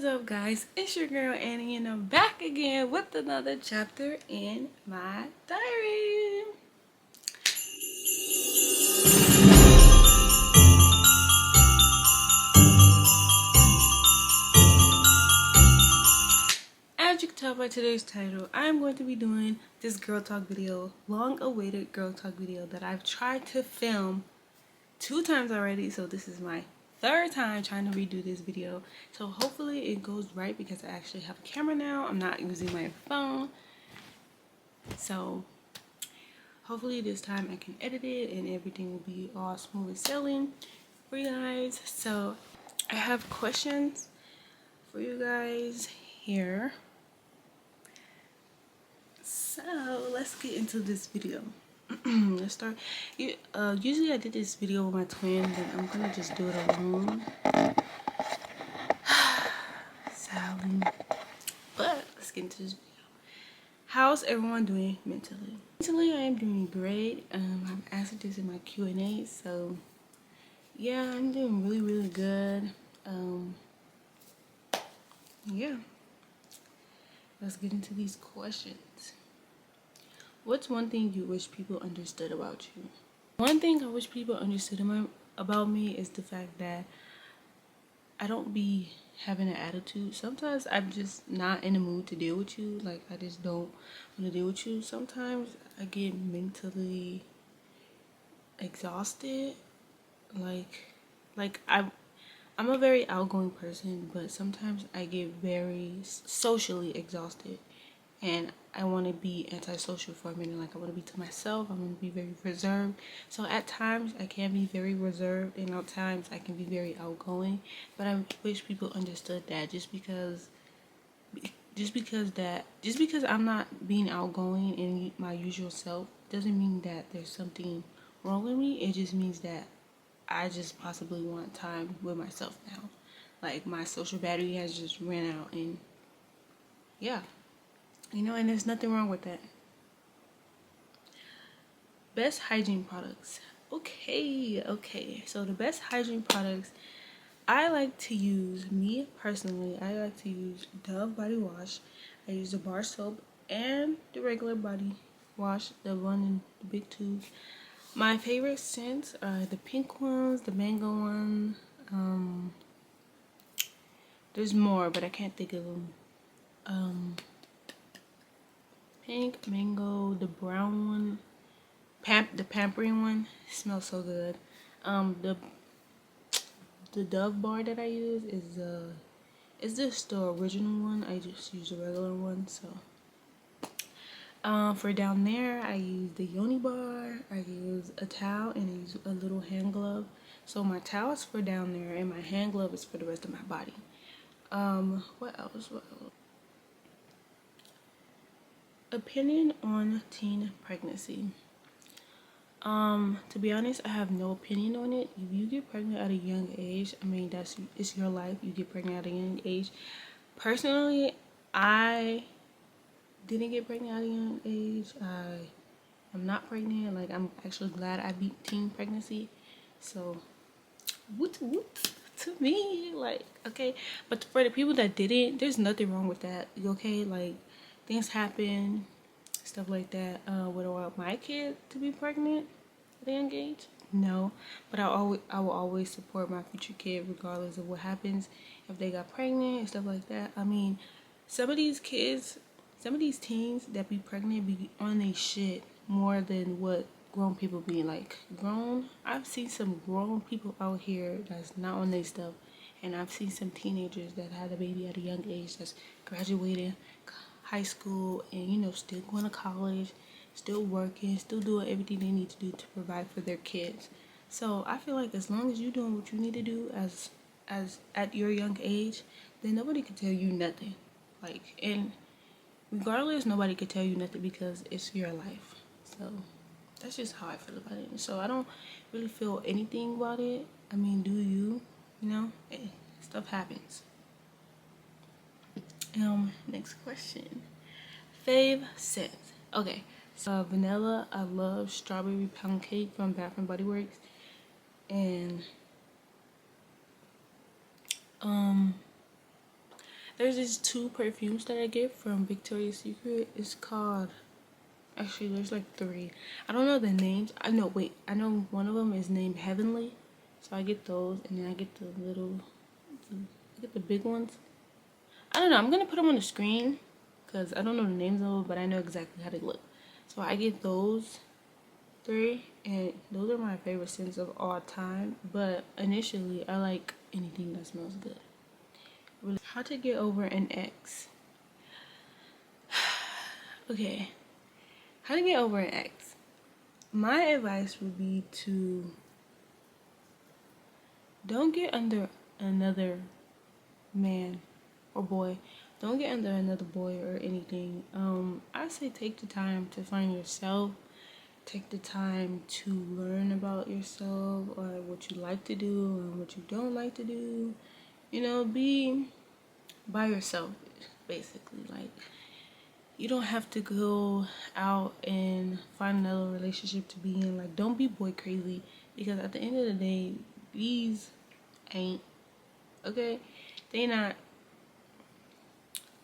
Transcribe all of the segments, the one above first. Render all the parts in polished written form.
What's up, guys? It's your girl Annie, and I'm back again with another chapter in my diary. As you can tell by today's title, I am going to be doing this girl talk video, long-awaited girl talk video that I've tried to film 2 times already. So this is my 3rd time trying to redo this video. So hopefully it goes right because I actually have a camera now. I'm not using my phone. So hopefully this time I can edit it and everything will be all smooth sailing for you guys. So I have questions for you guys here. So let's get into this video. Let's start. Usually I did this video with my twin, but I'm gonna just do it alone. Sally. But let's get into this video. How's everyone doing mentally? Mentally, I am doing great. I've answered this in my Q&A, so yeah, I'm doing really good. Yeah. Let's get into these questions. What's one thing you wish people understood about you? One thing I wish people understood about me is the fact that I don't be having an attitude. Sometimes I'm just not in the mood to deal with you. Like, I just don't want to deal with you. Sometimes I get mentally exhausted. Like I'm a very outgoing person, but sometimes I get very socially exhausted. And I want to be antisocial for a minute. Like, I want to be to myself. I want to be very reserved. So at times I can be very reserved, and at times I can be very outgoing. But I wish people understood that just because I'm not being outgoing and my usual self doesn't mean that there's something wrong with me. It just means that I just possibly want time with myself now. Like, my social battery has just ran out, and yeah. And there's nothing wrong with that. Best hygiene products. Okay. So the best hygiene products I like to use, me personally, I like to use Dove body wash. I use the bar soap and the regular body wash, the one in the big tube. My favorite scents are the pink ones, the mango one. There's more, but I can't think of them. Pink, mango, the brown one, the pampering one smells so good. The Dove bar that I use is this the original one. I just use the regular one. So for down there, I use the Yoni bar. I use a towel and I use a little hand glove. So my towel is for down there and my hand glove is for the rest of my body. What else? Opinion on teen pregnancy. To be honest, I have no opinion on it. If you get pregnant at a young age, I mean, it's your life. You get pregnant at a young age. Personally, I didn't get pregnant at a young age. I'm not pregnant. Like, I'm actually glad I beat teen pregnancy. So, woot to me. Like, okay. But for the people that didn't, there's nothing wrong with that. Okay? Like, things happen, stuff like that. Would I want my kid to be pregnant at a young age? No, but I will always support my future kid regardless of what happens. If they got pregnant and stuff like that, I mean, some of these teens that be pregnant be on their shit more than what grown people be. Like, I've seen some grown people out here that's not on their stuff, and I've seen some teenagers that had a baby at a young age that's graduating high school and still going to college, still working, still doing everything they need to do to provide for their kids. So I feel like as long as you're doing what you need to do as at your young age, then nobody can tell you nothing. Like, and regardless, nobody can tell you nothing because it's your life. So that's just how I feel about it. So I don't really feel anything about it. I mean, do you? Stuff happens. Next question. Fave scents. Okay, so vanilla. I love strawberry pound cake from Bath and Body Works, and There's these two perfumes that I get from Victoria's Secret. It's called, actually there's like three. I don't know the names. I know, wait, I know one of them is named Heavenly. So I get those, and then I get the little, I get the big ones. I don't know, I'm gonna put them on the screen because I don't know the names of them, but I know exactly how they look. So I get those three, and those are my favorite scents of all time. But initially, I like anything that smells good. How to get over an ex. Okay, how to get over an ex. My advice would be to don't get under another man or boy. Don't get under another boy or anything. I say take the time to find yourself. Take the time to learn about yourself, or what you like to do and what you don't like to do. You know, be by yourself, basically. Like, you don't have to go out and find another relationship to be in. Like, don't be boy crazy, because at the end of the day, these ain't, okay? They not,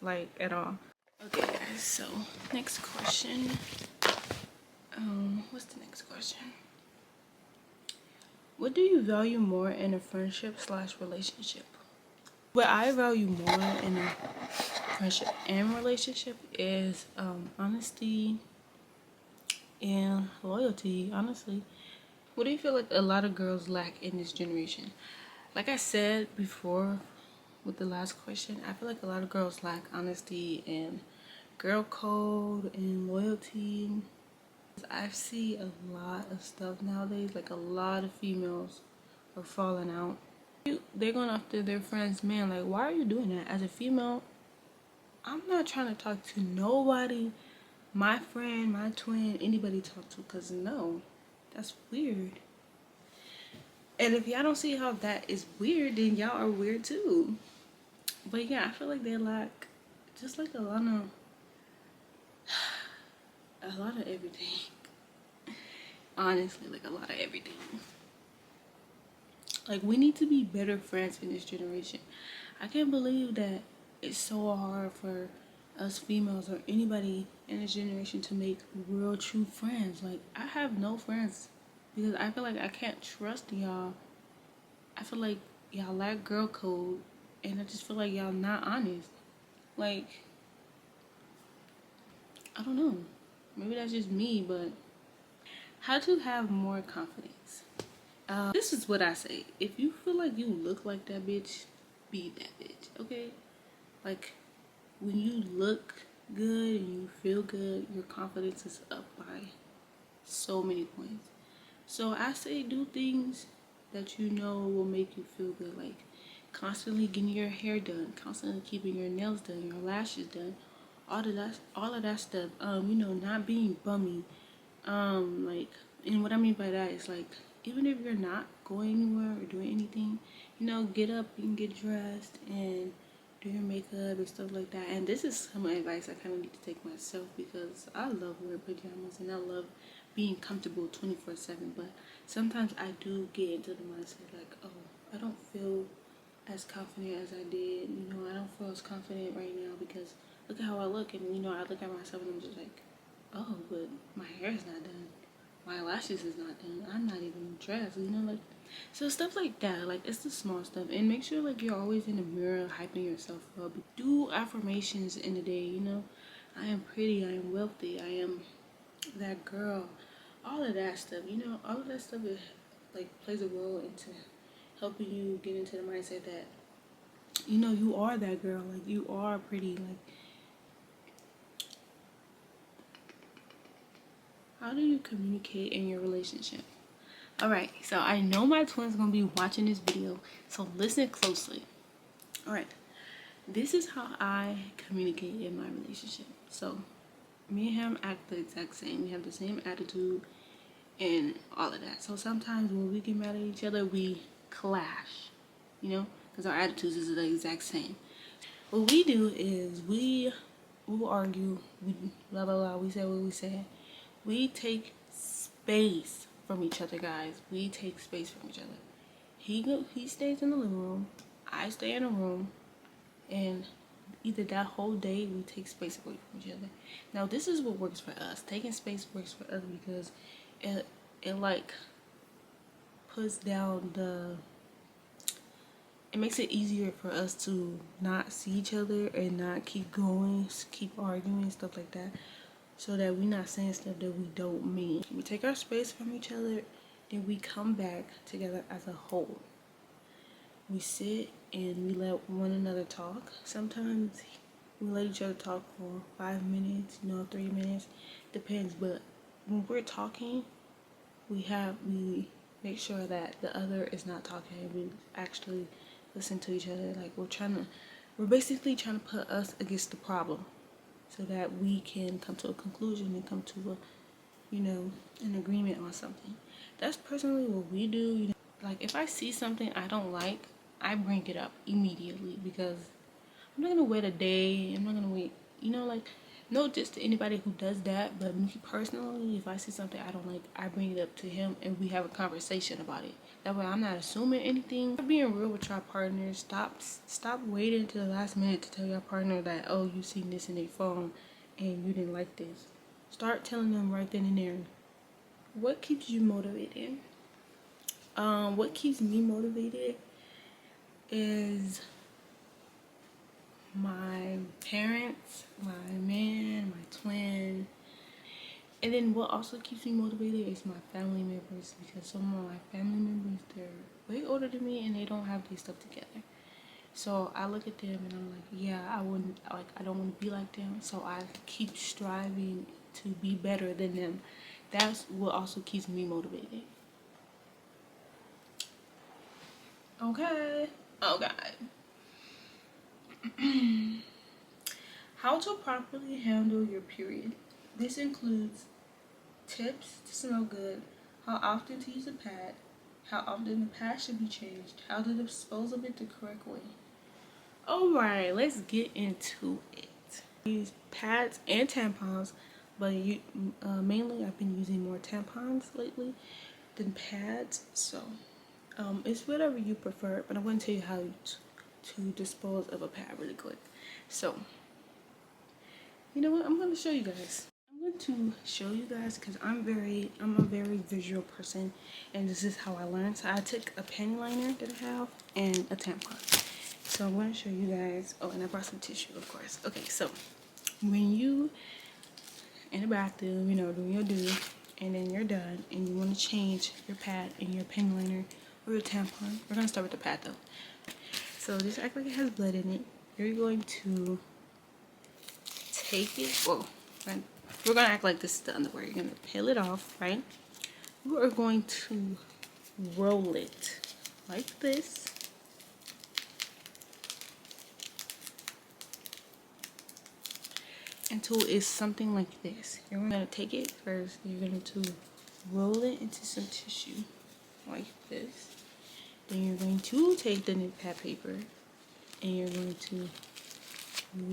like, at all. Okay, guys, so next question. What's the next question? What do you value more in a friendship / relationship? What I value more in a friendship and relationship is honesty and loyalty, honestly. What do you feel like a lot of girls lack in this generation? Like I said before with the last question, I feel like a lot of girls lack honesty and girl code and loyalty. I see a lot of stuff nowadays, like a lot of females are falling out. They're going after their friend's man. Like, why are you doing that? As a female, I'm not trying to talk to nobody, my friend, my twin, anybody to talk to, because no, that's weird. And if y'all don't see how that is weird, then y'all are weird too. But yeah, I feel like they lack just like a lot of everything. Honestly, like a lot of everything. Like, we need to be better friends in this generation. I can't believe that it's so hard for us females or anybody in this generation to make real true friends. Like, I have no friends because I feel like I can't trust y'all. I feel like y'all lack girl code, and I just feel like y'all not honest. Like, I don't know. Maybe that's just me, but how to have more confidence. This is what I say. If you feel like you look like that bitch, be that bitch, okay? Like, when you look good and you feel good, your confidence is up by so many points. So I say do things that you know will make you feel good, like constantly getting your hair done, constantly keeping your nails done, your lashes done, all of that stuff. You know, not being bummy. Like, and what I mean by that is, like, even if you're not going anywhere or doing anything, you know, get up and get dressed and do your makeup and stuff like that. And this is some advice I kind of need to take myself, because I love wearing pajamas and I love being comfortable 24/7. But sometimes I do get into the mindset like, oh, I don't feel as confident as I did. You know, I don't feel as confident right now because look at how I look. And, you know, I look at myself and I'm just like, oh, but my hair is not done. My lashes is not done. I'm not even dressed, you know, like, so stuff like that. Like, it's the small stuff. And make sure, like, you're always in the mirror hyping yourself up. Do affirmations in the day, you know. I am pretty, I am wealthy, I am that girl. All of that stuff, you know, all of that stuff is, like, plays a role into helping you get into the mindset that, you know, you are that girl. Like, you are pretty. Like, how do you communicate in your relationship? Alright, so I know my twin's gonna be watching this video, so listen closely. Alright, this is how I communicate in my relationship. So, me and him act the exact same. We have the same attitude and all of that. So sometimes when we get mad at each other, we clash, you know, because our attitudes is the exact same. What we do is we will argue, we blah blah blah, we say what we say. We take space from each other, guys. We take space from each other. He stays in the living room, I stay in the room, and either that whole day we take space away from each other. Now this is what works for us. Taking space works for us because it like puts down it makes it easier for us to not see each other and not keep going, keep arguing, stuff like that, so that we're not saying stuff that we don't mean. We take our space from each other, then we come back together as a whole. We sit and we let one another talk. Sometimes we let each other talk for 5 minutes, 3 minutes, depends. But when we're talking, we make sure that the other is not talking. We actually listen to each other. Like we're basically trying to put us against the problem, so that we can come to a conclusion and come to an agreement on something. That's personally what we do. Like if I see something I don't like, I bring it up immediately, because I'm not gonna wait a day. I'm not gonna wait, like, no diss to anybody who does that, but me personally, if I see something I don't like, I bring it up to him and we have a conversation about it. That way I'm not assuming anything. Being real with your partners. Stop waiting to the last minute to tell your partner that, oh, you seen this in their phone and you didn't like this. Start telling them right then and there. What keeps you motivated? What keeps me motivated is my parents, my man, my twin. And then what also keeps me motivated is my family members, because some of my family members, they're way older than me and they don't have their stuff together. So I look at them and I'm like, yeah, I don't want to be like them. So I keep striving to be better than them. That's what also keeps me motivated. Okay. Oh God. How to properly handle your period. This includes tips to smell good, how often to use a pad, how often the pad should be changed, how to dispose of it the correct way. Alright, let's get into it. I use pads and tampons, but mainly I've been using more tampons lately than pads, so it's whatever you prefer, but I'm going to tell you how to dispose of a pad really quick. So, you know what? I'm going to show you guys. I'm going to show you guys because I'm a very visual person, and this is how I learned. So I took a panty liner that I have and a tampon. So I'm going to show you guys. Oh, and I brought some tissue, of course. Okay, so when you in the bathroom, doing your do, and then you're done, and you want to change your pad and your panty liner or your tampon. We're gonna start with the pad though. So this act like it has blood in it. You're going to take it. Whoa, we're gonna act like this is the underwear. You're gonna peel it off, right? You are going to roll it like this. Until it's something like this. You're gonna take it first. You're going to roll it into some tissue like this. Then you're going to take the new pad paper and you're going to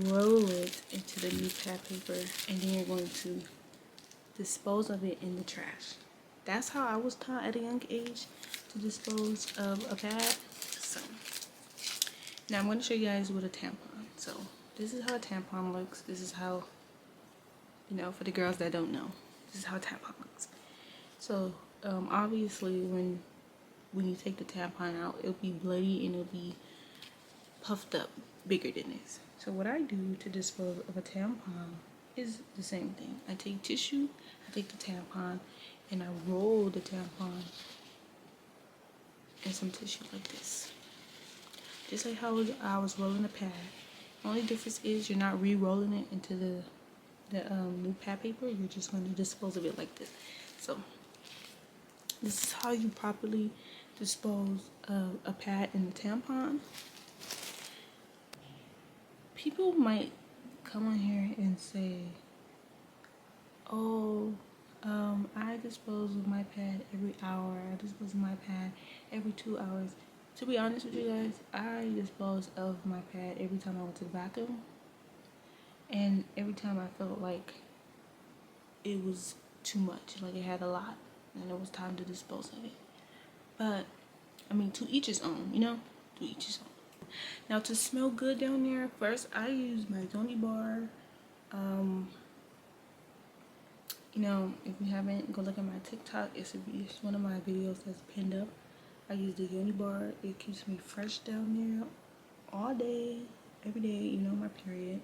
roll it into the new pad paper, and then you're going to dispose of it in the trash. That's how I was taught at a young age to dispose of a pad. So now I'm going to show you guys with a tampon. So this is how a tampon looks. This is how, for the girls that don't know, this is how a tampon looks. So obviously when you take the tampon out, it'll be bloody and it'll be puffed up bigger than this. So what I do to dispose of a tampon is the same thing. I take tissue, I take the tampon, and I roll the tampon in some tissue like this. Just like how I was rolling the pad. The only difference is you're not re-rolling it into the new pad paper. You're just going to dispose of it like this. So this is how you properly dispose of a pad and a tampon. People might come on here and say, oh, I dispose of my pad every hour. I dispose of my pad every 2 hours. To be honest with you guys, I dispose of my pad every time I went to the bathroom. And every time I felt like it was too much, like it had a lot, and it was time to dispose of it. But, I mean, to each his own, to each his own. Now to smell good down there, first I use my Yoni bar. You know, if you haven't, go look at my TikTok. It's one of my videos that's pinned up. I use the Yoni bar. It keeps me fresh down there all day, every day, you know, my period.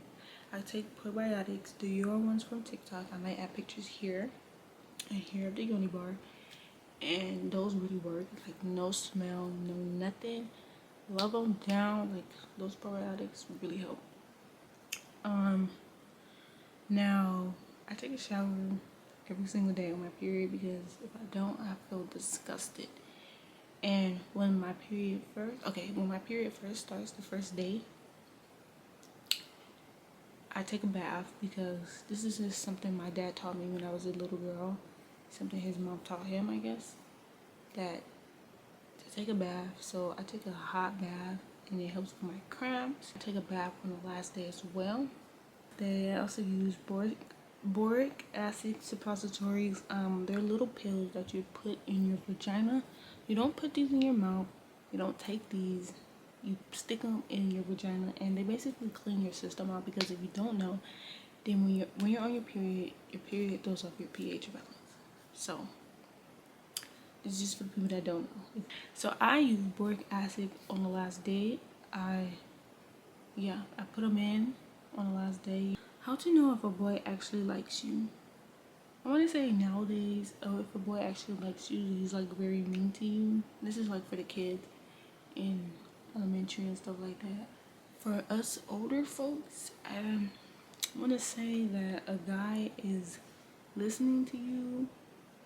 I take probiotics, the your ones from TikTok. I might add pictures here and here of the Yoni bar. And those really work. Like no smell, no nothing. Love them down. Like those probiotics really help. Now I take a shower every single day on my period because if I don't, I feel disgusted. And when my period first starts, the first day, I take a bath because this is just something my dad taught me when I was a little girl. Something his mom taught him, I guess, that to take a bath. So I take a hot bath and it helps with my cramps. I take a bath on the last day as well. They also use boric acid suppositories. They're little pills that you put in your vagina. You don't put these in your mouth. You don't take these. You stick them in your vagina, and they basically clean your system out. Because if you don't know, then when you're on your period throws off your pH balance. So it's just for people that don't know. So I use boric acid on the last day. I put them in on the last day. How to know if a boy actually likes you? I want to say nowadays, if a boy actually likes you, he's like very mean to you. This is like for the kids in elementary and stuff like that. For us older folks, I want to say that a guy is listening to you.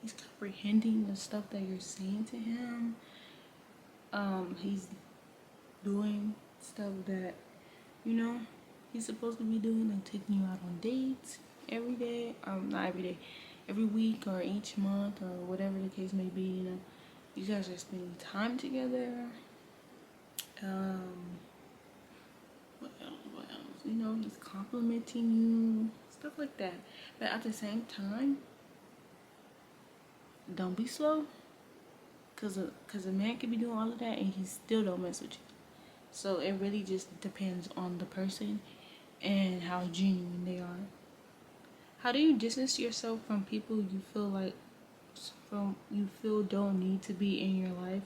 He's comprehending the stuff that you're saying to him. He's doing stuff that, you know, he's supposed to be doing, like taking you out on dates every day. Not every day, every week or each month or whatever the case may be. You know, you guys are spending time together. What else? You know, he's complimenting you, stuff like that. But at the same time, don't be slow, cause a man could be doing all of that and he still don't mess with you. So it really just depends on the person and how genuine they are. How do you distance yourself from people you feel don't need to be in your life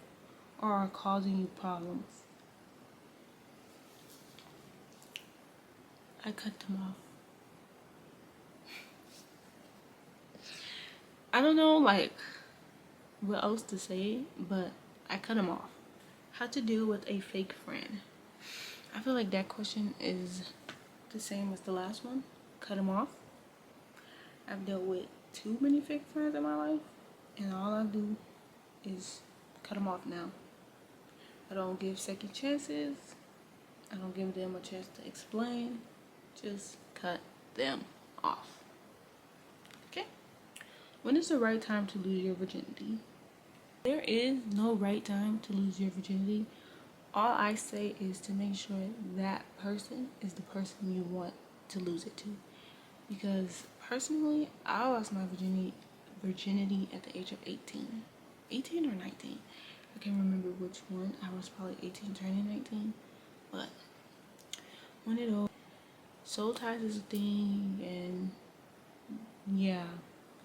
or are causing you problems? I cut them off. I don't know like what else to say, but I cut them off. How to deal with a fake friend? I feel like that question is the same as the last one. Cut them off. I've dealt with too many fake friends in my life, and all I do is cut them off now. I don't give second chances. I don't give them a chance to explain. Just cut them off. Okay? When is the right time to lose your virginity? There is no right time to lose your virginity. All I say is to make sure that person is the person you want to lose it to. Because personally, I lost my virginity at the age of 18. 18 or 19. I can't remember which one. I was probably 18 turning 19. But when it all, soul ties is a thing, and yeah,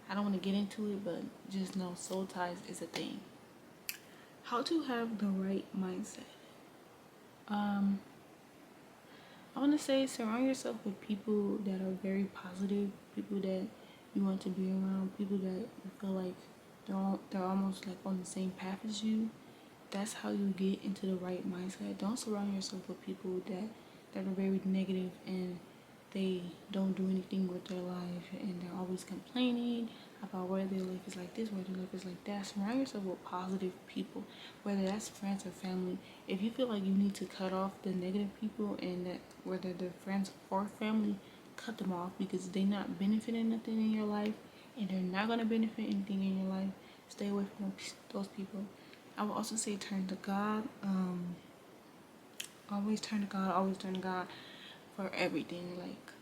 I don't want to get into it, but just know soul ties is a thing. How to have the right mindset? I want to say surround yourself with people that are very positive, people that you want to be around, people that you feel like they're almost like on the same path as you. That's how you get into the right mindset. Don't surround yourself with people that are very negative and they don't do anything with their life and they're always complaining about where their life is like this, where their life is like that. Surround yourself with positive people, whether that's friends or family. If you feel like you need to cut off the negative people and that whether they're friends or family, cut them off because they're not benefiting nothing in your life and they're not going to benefit anything in your life. Stay away from those people. I will also say turn to God. Always turn to God. Always turn to God for everything. Like,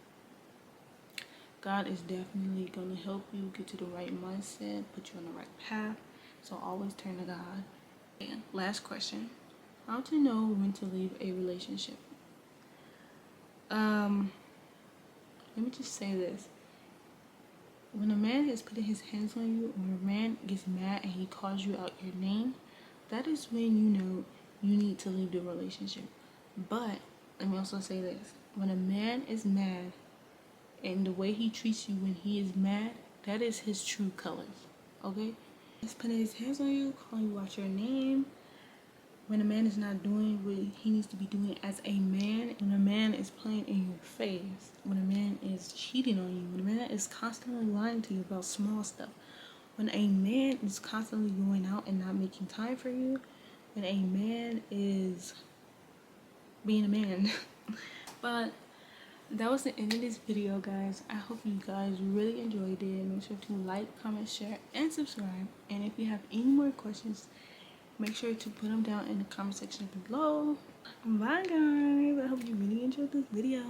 God is definitely going to help you get to the right mindset, put you on the right path. So always turn to God. And last question. How to know when to leave a relationship. Let me just say this. When a man is putting his hands on you, when a man gets mad and he calls you out your name, that is when you know you need to leave the relationship. But let me also say this. When a man is mad and the way he treats you when he is mad, that is his true colors. Okay? He's putting his hands on you, calling you out your name. When a man is not doing what he needs to be doing as a man, when a man is playing in your face, when a man is cheating on you, when a man is constantly lying to you about small stuff, when a man is constantly going out and not making time for you, when a man is being a man. But that was the end of this video, guys. I hope you guys really enjoyed it. Make sure to like, comment, share, and subscribe. And if you have any more questions, make sure to put them down in the comment section below. Bye, guys. I hope you really enjoyed this video.